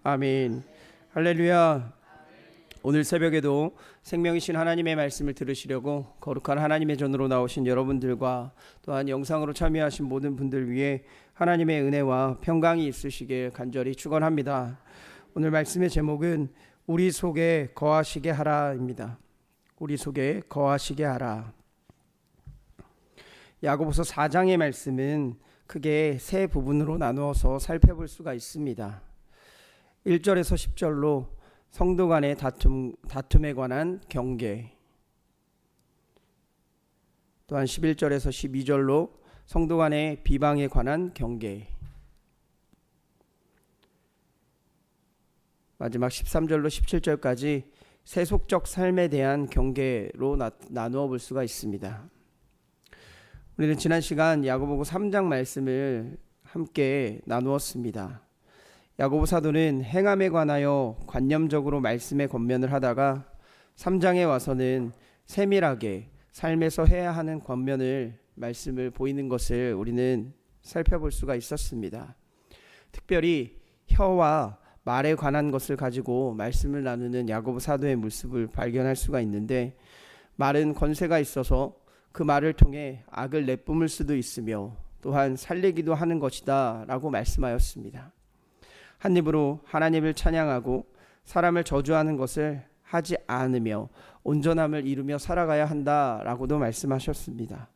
아멘. 할렐루야. 오늘 새벽에도 생명이신 하나님의 말씀을 들으시려고 거룩한 하나님의 전으로 나오신 여러분들과 또한 영상으로 참여하신 모든 분들 위해 하나님의 은혜와 평강이 있으시길 간절히 축원합니다. 오늘 말씀의 제목은 우리 속에 거하시게 하라입니다. 우리 속에 거하시게 하라. 야고보서 4장의 말씀은 크게 세 부분으로 나누어서 살펴볼 수가 있습니다. 1절에서 10절로 성도 간의 다툼에 관한 경계, 또한 11절에서 12절로 성도 간의 비방에 관한 경계, 마지막 13절로 17절까지 세속적 삶에 대한 경계로 나누어 볼 수가 있습니다. 우리는 지난 시간 야고보서 3장 말씀을 함께 나누었습니다. 야고보 사도는 행함에 관하여 관념적으로 말씀의 권면을 하다가 3장에 와서는 세밀하게 삶에서 해야 하는 권면을 말씀을 보이는 것을 우리는 살펴볼 수가 있었습니다. 특별히 혀와 말에 관한 것을 가지고 말씀을 나누는 야고보 사도의 모습을 발견할 수가 있는데, 말은 권세가 있어서 그 말을 통해 악을 내뿜을 수도 있으며 또한 살리기도 하는 것이다 라고 말씀하였습니다. 한 입으로 하나님을 찬양하고 사람을 저주하는 것을 하지 않으며 온전함을 이루며 살아가야 한다라고도 말씀하셨습니다.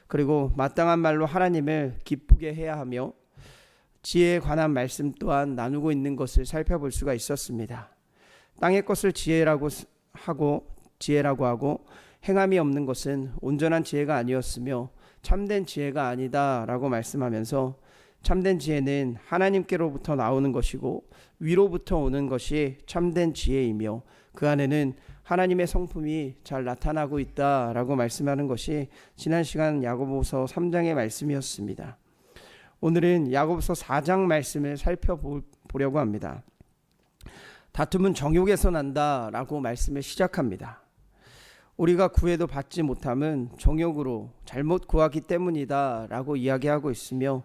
그리고 마땅한 말로 하나님을 기쁘게 해야 하며 지혜에 관한 말씀 또한 나누고 있는 것을 살펴볼 수가 있었습니다. 땅의 것을 지혜라고 하고 행함이 없는 것은 온전한 지혜가 아니었으며 참된 지혜가 아니다라고 말씀하면서, 참된 지혜는 하나님께로부터 나오는 것이고 위로부터 오는 것이 참된 지혜이며 그 안에는 하나님의 성품이 잘 나타나고 있다라고 말씀하는 것이 지난 시간 야고보서 3장의 말씀이었습니다. 오늘은 야고보서 4장 말씀을 살펴보려고 합니다. 다툼은 정욕에서 난다라고 말씀을 시작합니다. 우리가 구해도 받지 못함은 정욕으로 잘못 구하기 때문이다 라고 이야기하고 있으며,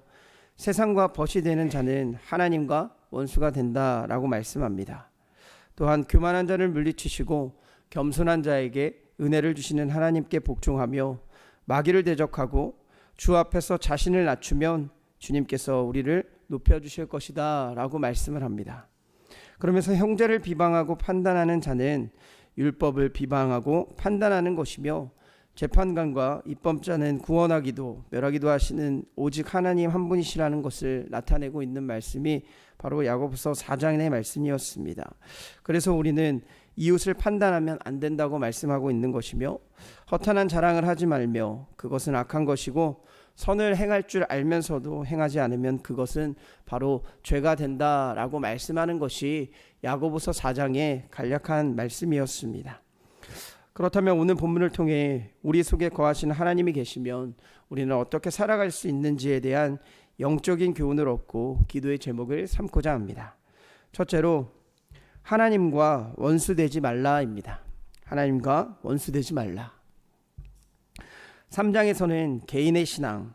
세상과 벗이 되는 자는 하나님과 원수가 된다 라고 말씀합니다. 또한 교만한 자를 물리치시고 겸손한 자에게 은혜를 주시는 하나님께 복종하며 마귀를 대적하고 주 앞에서 자신을 낮추면 주님께서 우리를 높여주실 것이다 라고 말씀을 합니다. 그러면서 형제를 비방하고 판단하는 자는 율법을 비방하고 판단하는 것이며, 재판관과 입법자는 구원하기도 멸하기도 하시는 오직 하나님 한 분이시라는 것을 나타내고 있는 말씀이 바로 야고보서 4장의 말씀이었습니다. 그래서 우리는 이웃을 판단하면 안 된다고 말씀하고 있는 것이며, 허탄한 자랑을 하지 말며 그것은 악한 것이고 선을 행할 줄 알면서도 행하지 않으면 그것은 바로 죄가 된다라고 말씀하는 것이 야고보서 4장의 간략한 말씀이었습니다. 그렇다면 오늘 본문을 통해 우리 속에 거하시는 하나님이 계시면 우리는 어떻게 살아갈 수 있는지에 대한 영적인 교훈을 얻고 기도의 제목을 삼고자 합니다. 첫째로 하나님과 원수되지 말라입니다. 하나님과 원수되지 말라. 3장에서는 개인의 신앙,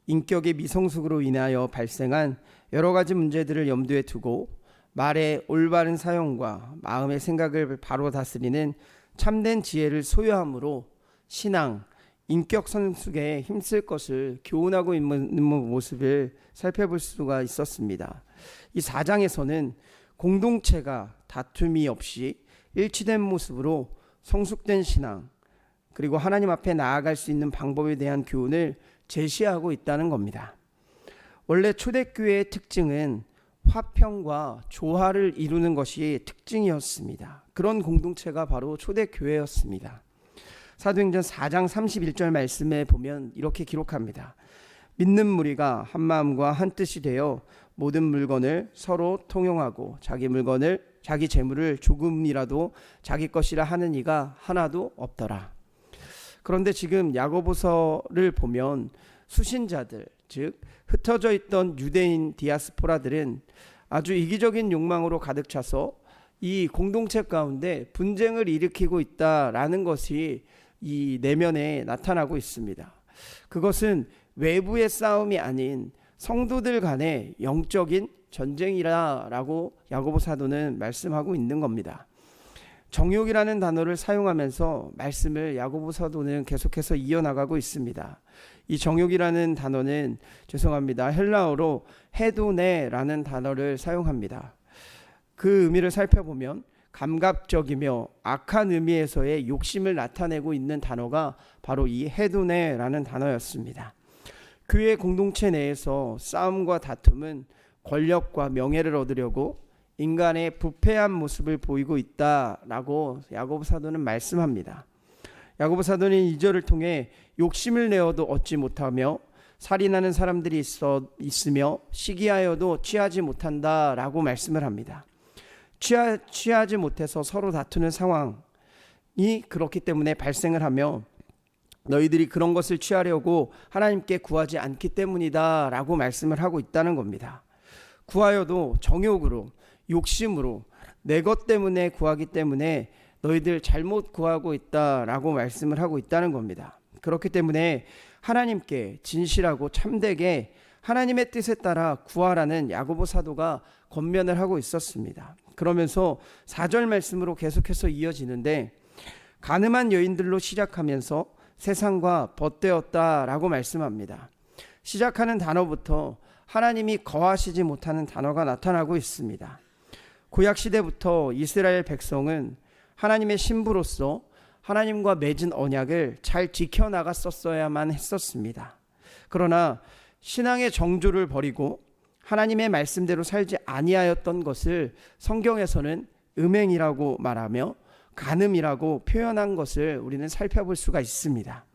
인격의 미성숙으로 인하여 발생한 여러 가지 문제들을 염두에 두고 말의 올바른 사용과 마음의 생각을 바로 다스리는 참된 지혜를 소유함으로 신앙, 인격 성숙에 힘쓸 것을 교훈하고 있는 모습을 살펴볼 수가 있었습니다. 이 4장에서는 공동체가 다툼이 없이 일치된 모습으로 성숙된 신앙, 그리고 하나님 앞에 나아갈 수 있는 방법에 대한 교훈을 제시하고 있다는 겁니다. 원래 초대교회의 특징은 화평과 조화를 이루는 것이 특징이었습니다. 그런 공동체가 바로 초대교회였습니다. 사도행전 4장 31절 말씀에 보면 이렇게 기록합니다. 믿는 무리가 한 마음과 한 뜻이 되어 모든 물건을 서로 통용하고 자기 재물을 조금이라도 자기 것이라 하는 이가 하나도 없더라. 그런데 지금 야고보서를 보면 수신자들, 즉 흩어져 있던 유대인 디아스포라들은 아주 이기적인 욕망으로 가득 차서 이 공동체 가운데 분쟁을 일으키고 있다라는 것이 이 내면에 나타나고 있습니다. 그것은 외부의 싸움이 아닌 성도들 간의 영적인 전쟁이라라고 야고보 사도는 말씀하고 있는 겁니다. 정욕이라는 단어를 사용하면서 말씀을 야고보 사도는 계속해서 이어나가고 있습니다. 이 정욕이라는 단어는 헬라어로 헤도네라는 단어를 사용합니다. 그 의미를 살펴보면 감각적이며 악한 의미에서의 욕심을 나타내고 있는 단어가 바로 이 헤도네라는 단어였습니다. 교회 공동체 내에서 싸움과 다툼은 권력과 명예를 얻으려고 인간의 부패한 모습을 보이고 있다라고 야고보 사도는 말씀합니다. 야고보 사도는 2절을 통해 욕심을 내어도 얻지 못하며 살인하는 사람들이 있으며 시기하여도 취하지 못한다라고 말씀을 합니다. 취하지 못해서 서로 다투는 상황이 그렇기 때문에 발생을 하며 너희들이 그런 것을 취하려고 하나님께 구하지 않기 때문이다 라고 말씀을 하고 있다는 겁니다. 구하여도 정욕으로 욕심으로 내 것 때문에 구하기 때문에 너희들 잘못 구하고 있다라고 말씀을 하고 있다는 겁니다. 그렇기 때문에 하나님께 진실하고 참되게 하나님의 뜻에 따라 구하라는 야고보 사도가 권면을 하고 있었습니다. 그러면서 4절 말씀으로 계속해서 이어지는데 가늠한 여인들로 시작하면서 세상과 벗되었다라고 말씀합니다. 시작하는 단어부터 하나님이 거하시지 못하는 단어가 나타나고 있습니다. 구약시대부터 이스라엘 백성은 하나님의 신부로서 하나님과 맺은 언약을 잘 지켜나갔었어야만 했었습니다. 그러나 신앙의 정조를 버리고 하나님의 말씀대로 살지 아니하였던 것을 성경에서는 음행이라고 말하며 간음이라고 표현한 것을 우리는 살펴볼 수가 있습니다.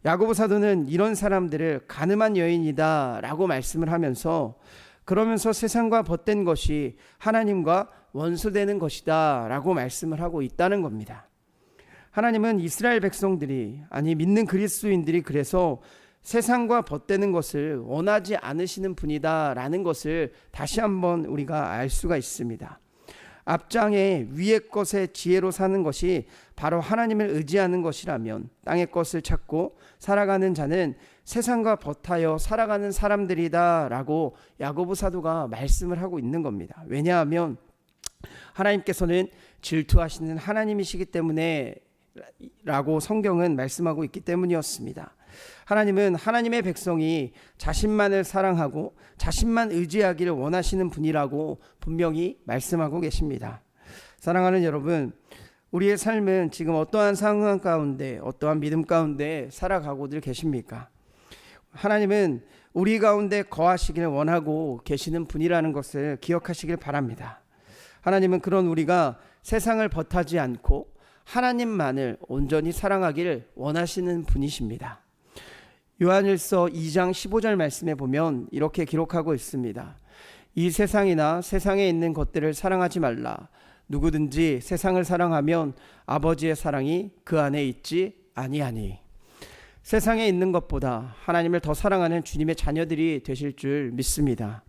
야고보 사도는 이런 사람들을 간음한 여인이다 라고 말씀을 하면서 그러면서 세상과 벗된 것이 하나님과 원수되는 것이다 라고 말씀을 하고 있다는 겁니다. 하나님은 이스라엘 백성들이 믿는 그리스도인들이 그래서 세상과 벗되는 것을 원하지 않으시는 분이다 라는 것을 다시 한번 우리가 알 수가 있습니다. 앞장에 위의 것의 지혜로 사는 것이 바로 하나님을 의지하는 것이라면 땅의 것을 찾고 살아가는 자는 세상과 벗하여 살아가는 사람들이다 라고 야고보 사도가 말씀을 하고 있는 겁니다. 왜냐하면 하나님께서는 질투하시는 하나님이시기 때문에 라고 성경은 말씀하고 있기 때문이었습니다. 하나님은 하나님의 백성이 자신만을 사랑하고 자신만 의지하기를 원하시는 분이라고 분명히 말씀하고 계십니다. 사랑하는 여러분, 우리의 삶은 지금 어떠한 상황 가운데 어떠한 믿음 가운데 살아가고들 계십니까? 하나님은 우리 가운데 거하시기를 원하고 계시는 분이라는 것을 기억하시길 바랍니다. 하나님은 그런 우리가 세상을 벗하지 않고 하나님만을 온전히 사랑하기를 원하시는 분이십니다. 요한일서 2장 15절 말씀에 보면 이렇게 기록하고 있습니다. 이 세상이나 세상에 있는 것들을 사랑하지 말라. 누구든지 세상을 사랑하면 아버지의 사랑이 그 안에 있지 아니하니. 세상에 있는 것보다 하나님을 더 사랑하는 주님의 자녀들이 되실 줄 믿습니다.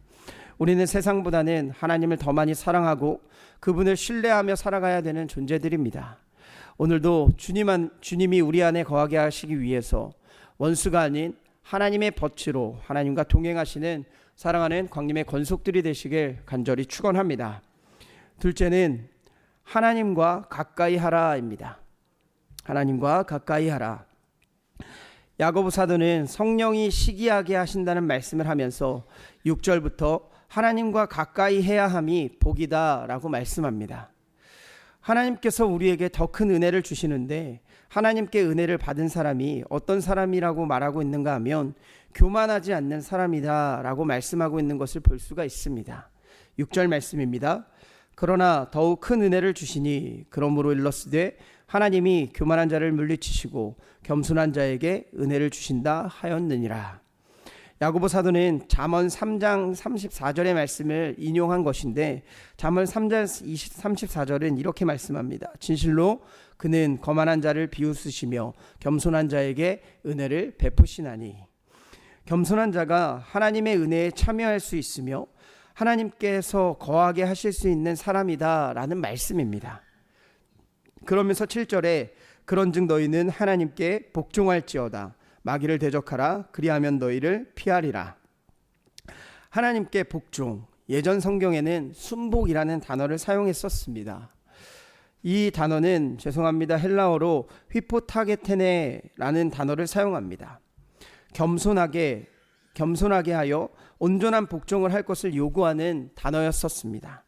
우리는 세상보다는 하나님을 더 많이 사랑하고 그분을 신뢰하며 살아가야 되는 존재들입니다. 오늘도 주님이 우리 안에 거하게 하시기 위해서 원수가 아닌 하나님의 벗으로 하나님과 동행하시는 사랑하는 광림의 권속들이 되시길 간절히 축원합니다. 둘째는 하나님과 가까이 하라입니다. 하나님과 가까이 하라. 야고보 사도는 성령이 시기하게 하신다는 말씀을 하면서 6절부터 하나님과 가까이 해야 함이 복이다 라고 말씀합니다. 하나님께서 우리에게 더 큰 은혜를 주시는데 하나님께 은혜를 받은 사람이 어떤 사람이라고 말하고 있는가 하면 교만하지 않는 사람이다 라고 말씀하고 있는 것을 볼 수가 있습니다. 6절 말씀입니다. 그러나 더욱 큰 은혜를 주시니 그러므로 일렀으되 하나님이 교만한 자를 물리치시고 겸손한 자에게 은혜를 주신다 하였느니라. 야고보 사도는 잠언 3장 34절의 말씀을 인용한 것인데 잠언 3장 34절은 이렇게 말씀합니다. 진실로 그는 거만한 자를 비웃으시며 겸손한 자에게 은혜를 베푸시나니. 겸손한 자가 하나님의 은혜에 참여할 수 있으며 하나님께서 거하게 하실 수 있는 사람이다 라는 말씀입니다. 그러면서 7절에 그런즉 너희는 하나님께 복종할지어다. 마귀를 대적하라. 그리하면 너희를 피하리라. 하나님께 복종, 예전 성경에는 순복이라는 단어를 사용했었습니다. 이 단어는 죄송합니다. 헬라어로 휘포타게테네라는 단어를 사용합니다. 겸손하게 하여 온전한 복종을 할 것을 요구하는 단어였었습니다.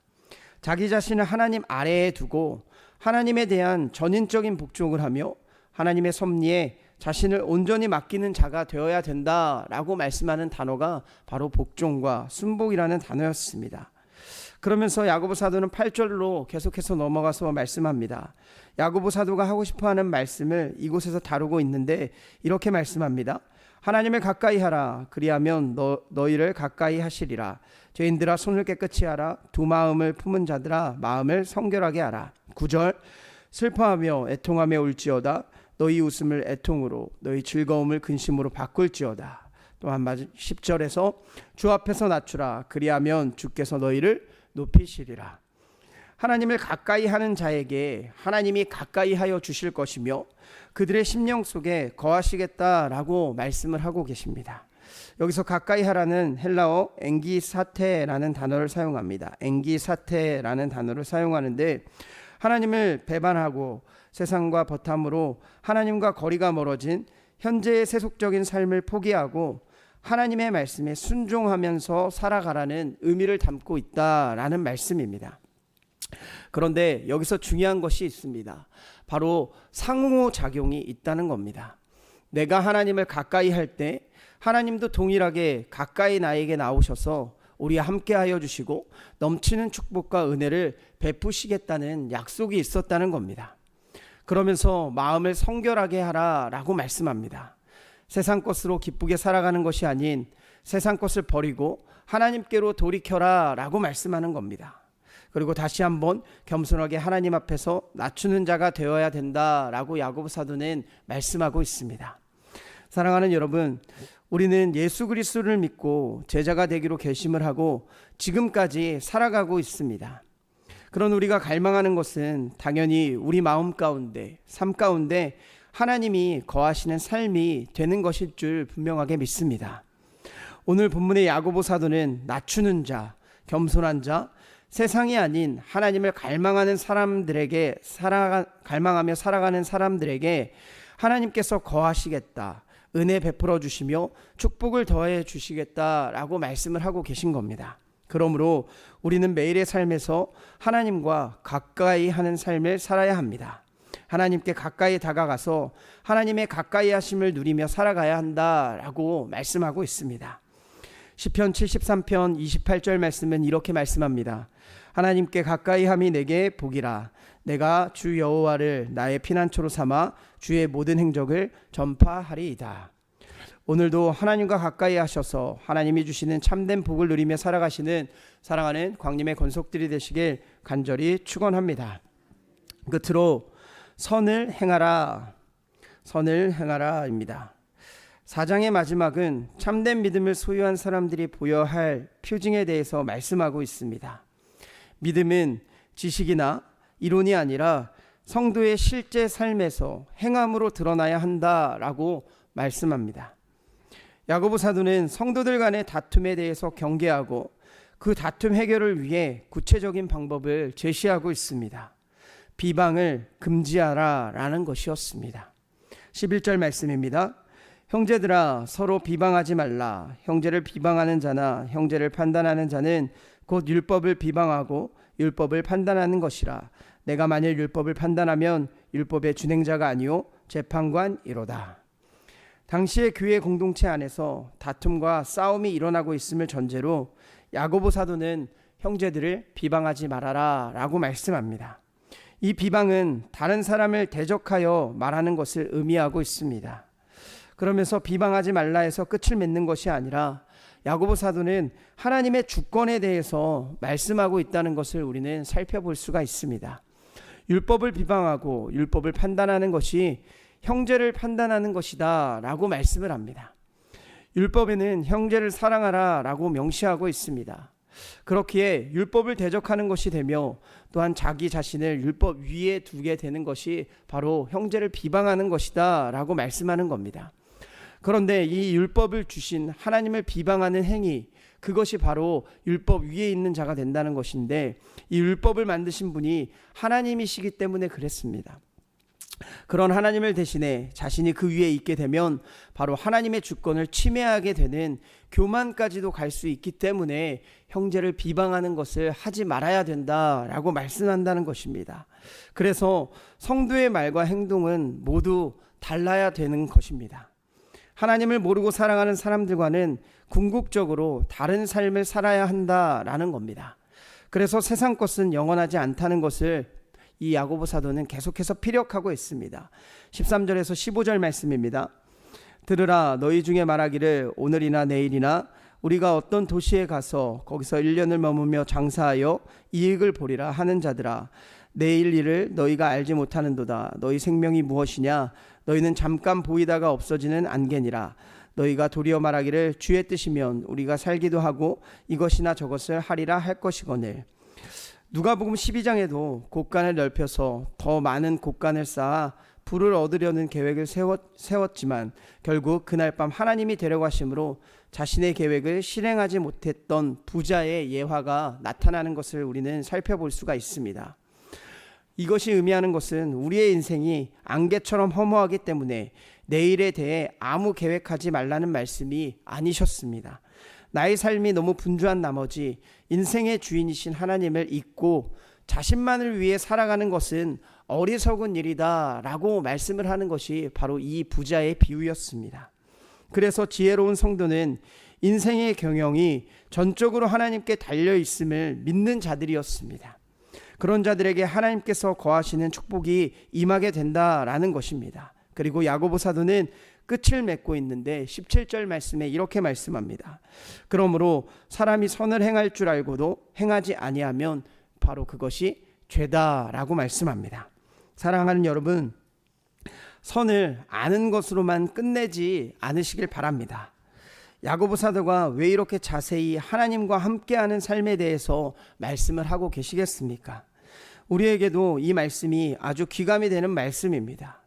자기 자신을 하나님 아래에 두고 하나님에 대한 전인적인 복종을 하며 하나님의 섭리에 자신을 온전히 맡기는 자가 되어야 된다라고 말씀하는 단어가 바로 복종과 순복이라는 단어였습니다. 그러면서 야고보 사도는 8절로 계속해서 넘어가서 말씀합니다. 야고보 사도가 하고 싶어하는 말씀을 이곳에서 다루고 있는데 이렇게 말씀합니다. 하나님을 가까이 하라. 그리하면 너희를 가까이 하시리라. 죄인들아 손을 깨끗이 하라. 두 마음을 품은 자들아 마음을 성결하게 하라. 9절 슬퍼하며 애통하며 울지어다. 너희 웃음을 애통으로 너희 즐거움을 근심으로 바꿀지어다. 또한 10절에서 주 앞에서 낮추라. 그리하면 주께서 너희를 높이시리라. 하나님을 가까이 하는 자에게 하나님이 가까이 하여 주실 것이며 그들의 심령 속에 거하시겠다라고 말씀을 하고 계십니다. 여기서 가까이 하라는 헬라어 엥기사테라는 단어를 사용합니다. 엥기사테라는 단어를 사용하는데 하나님을 배반하고 세상과 버탐으로 하나님과 거리가 멀어진 현재의 세속적인 삶을 포기하고 하나님의 말씀에 순종하면서 살아가라는 의미를 담고 있다라는 말씀입니다. 그런데 여기서 중요한 것이 있습니다. 바로 상호작용이 있다는 겁니다. 내가 하나님을 가까이 할 때 하나님도 동일하게 가까이 나에게 나오셔서 우리와 함께하여 주시고 넘치는 축복과 은혜를 베푸시겠다는 약속이 있었다는 겁니다. 그러면서 마음을 성결하게 하라라고 말씀합니다. 세상 것으로 기쁘게 살아가는 것이 아닌 세상 것을 버리고 하나님께로 돌이켜라라고 말씀하는 겁니다. 그리고 다시 한번 겸손하게 하나님 앞에서 낮추는 자가 되어야 된다라고 야고보 사도는 말씀하고 있습니다. 사랑하는 여러분, 우리는 예수 그리스도를 믿고 제자가 되기로 결심을 하고 지금까지 살아가고 있습니다. 그런 우리가 갈망하는 것은 당연히 우리 마음 가운데, 삶 가운데 하나님이 거하시는 삶이 되는 것일 줄 분명하게 믿습니다. 오늘 본문의 야고보 사도는 낮추는 자, 겸손한 자, 세상이 아닌 하나님을 갈망하는 사람들에게 갈망하며 살아가는 사람들에게 하나님께서 거하시겠다, 은혜 베풀어 주시며 축복을 더해 주시겠다라고 말씀을 하고 계신 겁니다. 그러므로 우리는 매일의 삶에서 하나님과 가까이 하는 삶을 살아야 합니다. 하나님께 가까이 다가가서 하나님의 가까이 하심을 누리며 살아가야 한다라고 말씀하고 있습니다. 시편 73편 28절 말씀은 이렇게 말씀합니다. 하나님께 가까이 함이 내게 복이라. 내가 주 여호와를 나의 피난처로 삼아 주의 모든 행적을 전파하리이다. 오늘도 하나님과 가까이 하셔서 하나님이 주시는 참된 복을 누리며 살아가시는 사랑하는 광림의 권속들이 되시길 간절히 축원합니다. 끝으로 선을 행하라 입니다. 4장의 마지막은 참된 믿음을 소유한 사람들이 보여야 할 표징에 대해서 말씀하고 있습니다. 믿음은 지식이나 이론이 아니라 성도의 실제 삶에서 행함으로 드러나야 한다라고 말씀합니다. 야고보 사도는 성도들 간의 다툼에 대해서 경계하고 그 다툼 해결을 위해 구체적인 방법을 제시하고 있습니다. 비방을 금지하라라는 것이었습니다. 11절 말씀입니다. 형제들아 서로 비방하지 말라. 형제를 비방하는 자나 형제를 판단하는 자는 곧 율법을 비방하고 율법을 판단하는 것이라. 내가 만일 율법을 판단하면 율법의 준행자가 아니요 재판관이로다. 당시의 교회 공동체 안에서 다툼과 싸움이 일어나고 있음을 전제로 야고보 사도는 형제들을 비방하지 말아라 라고 말씀합니다. 이 비방은 다른 사람을 대적하여 말하는 것을 의미하고 있습니다. 그러면서 비방하지 말라 해서 끝을 맺는 것이 아니라 야고보 사도는 하나님의 주권에 대해서 말씀하고 있다는 것을 우리는 살펴볼 수가 있습니다. 율법을 비방하고 율법을 판단하는 것이 형제를 판단하는 것이다 라고 말씀을 합니다. 율법에는 형제를 사랑하라 라고 명시하고 있습니다. 그렇기에 율법을 대적하는 것이 되며 또한 자기 자신을 율법 위에 두게 되는 것이 바로 형제를 비방하는 것이다 라고 말씀하는 겁니다. 그런데 이 율법을 주신 하나님을 비방하는 행위, 그것이 바로 율법 위에 있는 자가 된다는 것인데, 이 율법을 만드신 분이 하나님이시기 때문에 그랬습니다. 그런 하나님을 대신해 자신이 그 위에 있게 되면 바로 하나님의 주권을 침해하게 되는 교만까지도 갈 수 있기 때문에 형제를 비방하는 것을 하지 말아야 된다라고 말씀한다는 것입니다. 그래서 성도의 말과 행동은 모두 달라야 되는 것입니다. 하나님을 모르고 살아가는 사람들과는 궁극적으로 다른 삶을 살아야 한다라는 겁니다. 그래서 세상 것은 영원하지 않다는 것을 이 야고보 사도는 계속해서 피력하고 있습니다. 13절에서 15절 말씀입니다. 들으라, 너희 중에 말하기를 오늘이나 내일이나 우리가 어떤 도시에 가서 거기서 1년을 머무며 장사하여 이익을 보리라 하는 자들아, 내일 일을 너희가 알지 못하는도다. 너희 생명이 무엇이냐? 너희는 잠깐 보이다가 없어지는 안개니라. 너희가 도리어 말하기를 주의 뜻이면 우리가 살기도 하고 이것이나 저것을 하리라 할 것이거늘. 누가복음 12장에도 곳간을 넓혀서 더 많은 곳간을 쌓아 부를 얻으려는 계획을 세웠지만 결국 그날 밤 하나님이 데려가심으로 자신의 계획을 실행하지 못했던 부자의 예화가 나타나는 것을 우리는 살펴볼 수가 있습니다. 이것이 의미하는 것은 우리의 인생이 안개처럼 허무하기 때문에 내일에 대해 아무 계획하지 말라는 말씀이 아니셨습니다. 나의 삶이 너무 분주한 나머지 인생의 주인이신 하나님을 잊고 자신만을 위해 살아가는 것은 어리석은 일이다 라고 말씀을 하는 것이 바로 이 부자의 비유였습니다. 그래서 지혜로운 성도는 인생의 경영이 전적으로 하나님께 달려있음을 믿는 자들이었습니다. 그런 자들에게 하나님께서 거하시는 축복이 임하게 된다라는 것입니다. 그리고 야고보 사도는 끝을 맺고 있는데 17절 말씀에 이렇게 말씀합니다. 그러므로 사람이 선을 행할 줄 알고도 행하지 아니하면 바로 그것이 죄다라고 말씀합니다. 사랑하는 여러분, 선을 아는 것으로만 끝내지 않으시길 바랍니다. 야고보 사도가 왜 이렇게 자세히 하나님과 함께하는 삶에 대해서 말씀을 하고 계시겠습니까? 우리에게도 이 말씀이 아주 귀감이 되는 말씀입니다.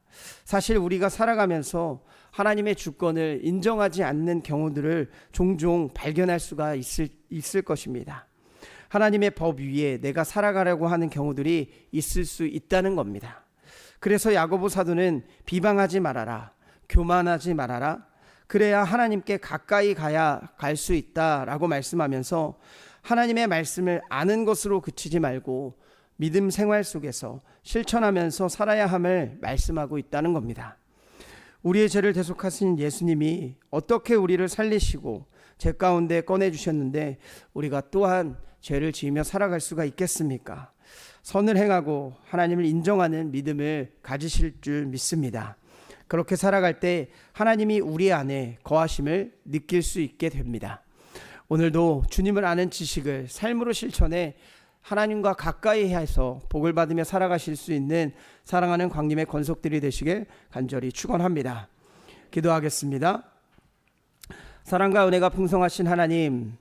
사실 우리가 살아가면서 하나님의 주권을 인정하지 않는 경우들을 종종 발견할 수가 있을 것입니다. 하나님의 법 위에 내가 살아가려고 하는 경우들이 있을 수 있다는 겁니다. 그래서 야고보 사도는 비방하지 말아라, 교만하지 말아라, 그래야 하나님께 가까이 갈 수 있다라고 말씀하면서 하나님의 말씀을 아는 것으로 그치지 말고 믿음 생활 속에서 실천하면서 살아야 함을 말씀하고 있다는 겁니다. 우리의 죄를 대속하신 예수님이 어떻게 우리를 살리시고 죄 가운데 꺼내주셨는데 우리가 또한 죄를 지으며 살아갈 수가 있겠습니까? 선을 행하고 하나님을 인정하는 믿음을 가지실 줄 믿습니다. 그렇게 살아갈 때 하나님이 우리 안에 거하심을 느낄 수 있게 됩니다. 오늘도 주님을 아는 지식을 삶으로 실천해 하나님과 가까이 해서 복을 받으며 살아가실 수 있는 사랑하는 광림의 권속들이 되시길 간절히 축원합니다. 기도하겠습니다. 사랑과 은혜가 풍성하신 하나님,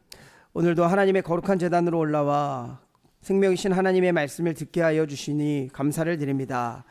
오늘도 하나님의 거룩한 제단으로 올라와 생명이신 하나님의 말씀을 듣게 하여 주시니 감사를 드립니다.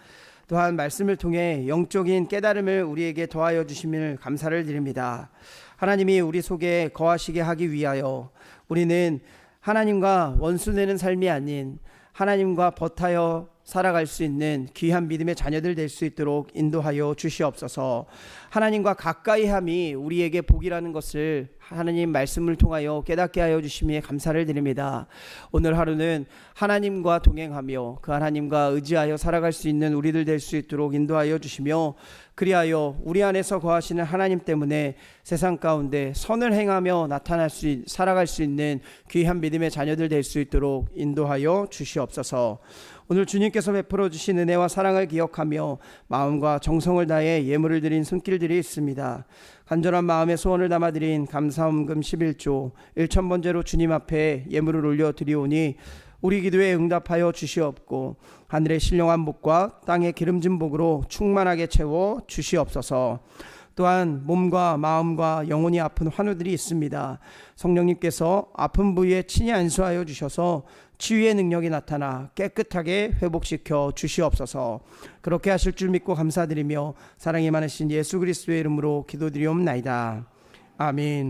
또한 말씀을 통해 영적인 깨달음을 우리에게 더하여 주심을 감사를 드립니다. 하나님이 우리 속에 거하시게 하기 위하여 우리는 하나님과 원수되는 삶이 아닌 하나님과 버타여 살아갈 수 있는 귀한 믿음의 자녀들 될 수 있도록 인도하여 주시옵소서. 하나님과 가까이함이 우리에게 복이라는 것을 하나님 말씀을 통하여 깨닫게 하여 주심에 감사를 드립니다. 오늘 하루는 하나님과 동행하며 그 하나님과 의지하여 살아갈 수 있는 우리들 될 수 있도록 인도하여 주시며, 그리하여 우리 안에서 거하시는 하나님 때문에 세상 가운데 선을 행하며 살아갈 수 있는 귀한 믿음의 자녀들 될 수 있도록 인도하여 주시옵소서. 오늘 주님께서 베풀어 주신 은혜와 사랑을 기억하며 마음과 정성을 다해 예물을 드린 손길들이 있습니다. 간절한 마음의 소원을 담아드린 감사헌금 11조 1,000번째로 주님 앞에 예물을 올려드리오니 우리 기도에 응답하여 주시옵고 하늘의 신령한 복과 땅의 기름진 복으로 충만하게 채워 주시옵소서. 또한 몸과 마음과 영혼이 아픈 환우들이 있습니다. 성령님께서 아픈 부위에 친히 안수하여 주셔서 치유의 능력이 나타나 깨끗하게 회복시켜 주시옵소서. 그렇게 하실 줄 믿고 감사드리며 사랑이 많으신 예수 그리스도의 이름으로 기도드리옵나이다. 아멘.